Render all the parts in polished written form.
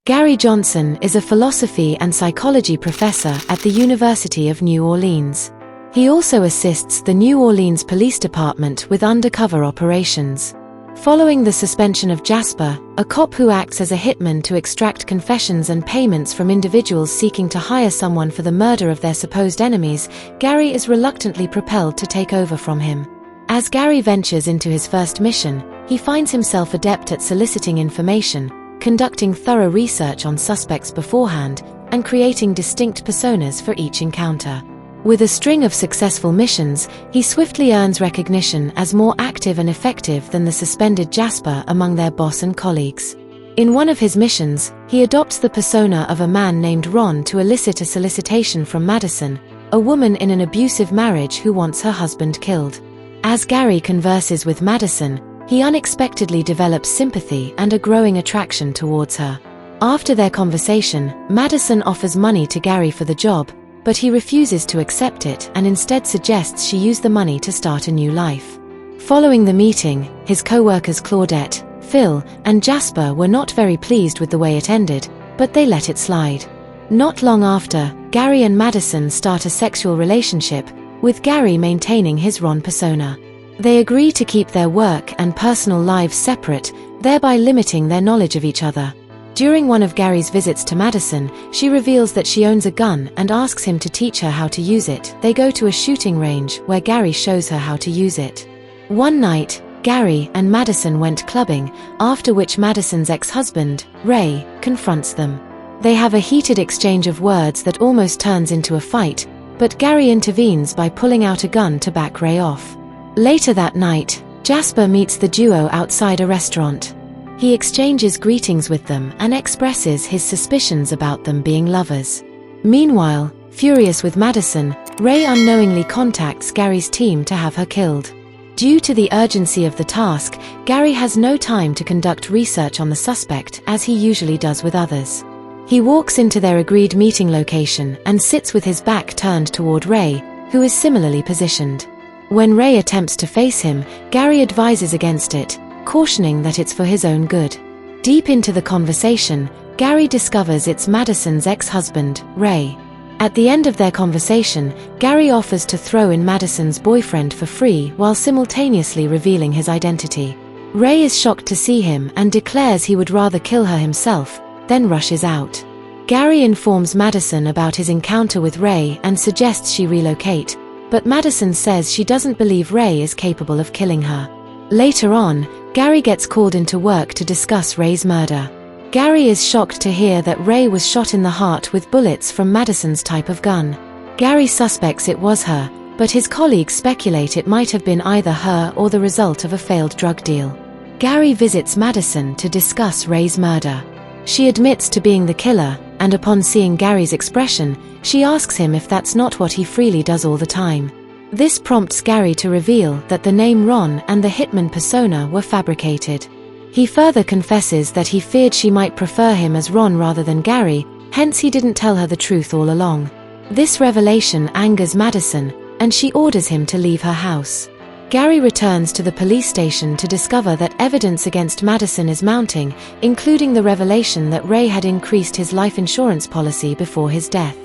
Gary Johnson is a philosophy and psychology professor at the University of New Orleans. He also assists the New Orleans Police Department with undercover operations. Following the suspension of Jasper, a cop who acts as a hitman to extract confessions and payments from individuals seeking to hire someone for the murder of their supposed enemies, Gary is reluctantly propelled to take over from him. As Gary ventures into his first mission, he finds himself adept at soliciting information, conducting thorough research on suspects beforehand, and creating distinct personas for each encounter. With a string of successful missions, he swiftly earns recognition as more active and effective than the suspended Jasper among their boss and colleagues. In one of his missions, he adopts the persona of a man named Ron to elicit a solicitation from Madison, a woman in an abusive marriage who wants her husband killed. As Gary converses with Madison, he unexpectedly develops sympathy and a growing attraction towards her. After their conversation, Madison offers money to Gary for the job, but he refuses to accept it and instead suggests she use the money to start a new life. Following the meeting, his co-workers Claudette, Phil, and Jasper were not very pleased with the way it ended, but they let it slide. Not long after, Gary and Madison start a sexual relationship, with Gary maintaining his Ron persona. They agree to keep their work and personal lives separate, thereby limiting their knowledge of each other. During one of Gary's visits to Madison, she reveals that she owns a gun and asks him to teach her how to use it. They go to a shooting range where Gary shows her how to use it. One night, Gary and Madison went clubbing, after which Madison's ex-husband, Ray, confronts them. They have a heated exchange of words that almost turns into a fight, but Gary intervenes by pulling out a gun to back Ray off. Later that night, Jasper meets the duo outside a restaurant. He exchanges greetings with them and expresses his suspicions about them being lovers. Meanwhile, furious with Madison, Ray unknowingly contacts Gary's team to have her killed. Due to the urgency of the task, Gary has no time to conduct research on the suspect as he usually does with others. He walks into their agreed meeting location and sits with his back turned toward Ray, who is similarly positioned. When Ray attempts to face him, Gary advises against it, cautioning that it's for his own good. Deep into the conversation, Gary discovers it's Madison's ex-husband, Ray. At the end of their conversation, Gary offers to throw in Madison's boyfriend for free while simultaneously revealing his identity. Ray is shocked to see him and declares he would rather kill her himself, then rushes out. Gary informs Madison about his encounter with Ray and suggests she relocate, but Madison says she doesn't believe Ray is capable of killing her. Later on, Gary gets called into work to discuss Ray's murder. Gary is shocked to hear that Ray was shot in the heart with bullets from Madison's type of gun. Gary suspects it was her, but his colleagues speculate it might have been either her or the result of a failed drug deal. Gary visits Madison to discuss Ray's murder. She admits to being the killer, and upon seeing Gary's expression, she asks him if that's not what he freely does all the time. This prompts Gary to reveal that the name Ron and the Hitman persona were fabricated. He further confesses that he feared she might prefer him as Ron rather than Gary, hence he didn't tell her the truth all along. This revelation angers Madison, and she orders him to leave her house. Gary returns to the police station to discover that evidence against Madison is mounting, including the revelation that Ray had increased his life insurance policy before his death.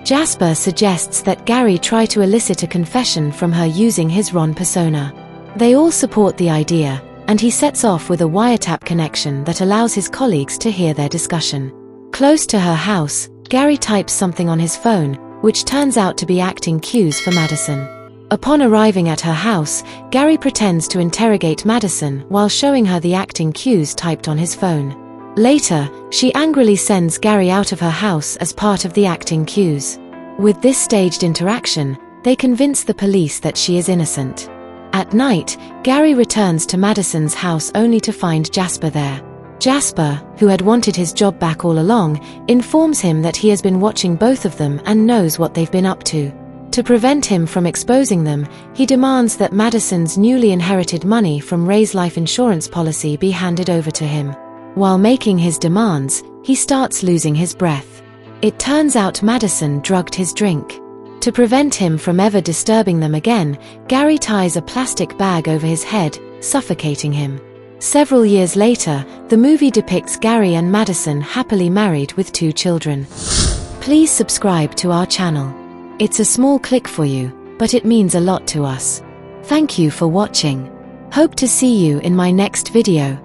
Jasper suggests that Gary try to elicit a confession from her using his Ron persona. They all support the idea, and he sets off with a wiretap connection that allows his colleagues to hear their discussion. Close to her house, Gary types something on his phone, which turns out to be acting cues for Madison. Upon arriving at her house, Gary pretends to interrogate Madison while showing her the acting cues typed on his phone. Later, she angrily sends Gary out of her house as part of the acting cues. With this staged interaction, they convince the police that she is innocent. At night, Gary returns to Madison's house only to find Jasper there. Jasper, who had wanted his job back all along, informs him that he has been watching both of them and knows what they've been up to. To prevent him from exposing them, he demands that Madison's newly inherited money from Ray's life insurance policy be handed over to him. While making his demands, he starts losing his breath. It turns out Madison drugged his drink. To prevent him from ever disturbing them again, Gary ties a plastic bag over his head, suffocating him. Several years later, the movie depicts Gary and Madison happily married with 2 children. Please subscribe to our channel. It's a small click for you, but it means a lot to us. Thank you for watching. Hope to see you in my next video.